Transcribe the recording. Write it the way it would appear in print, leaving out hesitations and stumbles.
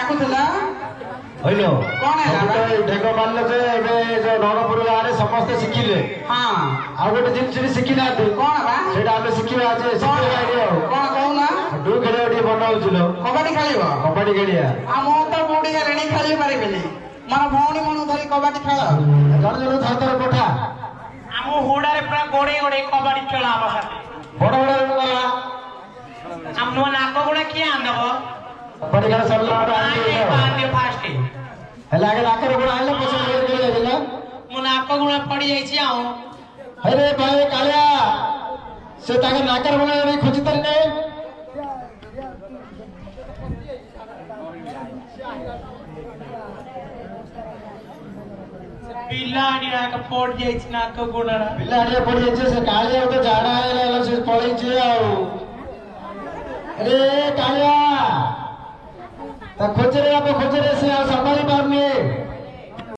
डाकुला হইলো কোন ହେଲା ঢেক মারলে যে ଏବେ ଯୋଉ ନରପୁର ଗାଁରେ ସମସ୍ତେ ଶିଖିଲେ ହଁ ଆଉ ଗୋଟେ ଜିନିଷ ବି ଶିଖିନାହାନ୍ତି କଣ ବା ସେଇଟା ଆମେ ଶିଖିବା ଆଜି ଶିଖିବା ଏଇଠି ଆଉ କଣ କହୁନା ଡୁ ଖେଳିବା ଟିକେ ମନ ହଉଥିଲ କବାଡି ଖେଳିବ କବାଡି ଖେଳିବା ଆଉ ମୁଁ ତ ବୁଢୀ ହେଲେଣି ଖେଳି ପାରିବିନି ମୋର ଭଉଣୀ ମନୁ ଧରି କବାଡି ଖେଳ ଜଣେ ଜଣେ ଥର ଥର ପଠା ଆମ ହୁଡାରେ ପୁରା ଗୋଡେଇ ଗୋଡେଇ କବାଡି ଖେଳ ଆମ ସାଥେ ବଡ ବଡ ଗଲା ଆମ ନୂଆ ନାକ ଗୁଡା କିଏ ଆଣିଦବ କବାଡି ଖେଳ ସରିଲା ପରେ ଫାଷ୍ଟ ହେଲେ ଆଗେ ନାକରେ ଗୋଡ ଆଣିଲେ ପଛରେ ଖେଳି ଯାଇଥିଲା ମୋ ନାକ ଗୁଡା ପଡି ଯାଇଛି ଆଉ ଆରେ ଭାଇ କାଳିଆ ସେ ତାଙ୍କ ନାକର ଗୋଡ ଖୋଜି ପାରିଲେ ପିଲାଟି ନାକ ପଡି ଯାଇଛି ନାକ ଗୁଡାଟା ପିଲା ଆଡିଆ ପଡିଯାଇଛି ସେ କାଳିଆ ଗୋଟେ ଝାଡା ହେଇଗଲା ସେ ପଳେଇଛି ଆଉ ଆରେ କାଳିଆ ତା ଖୋଜରେ ସେ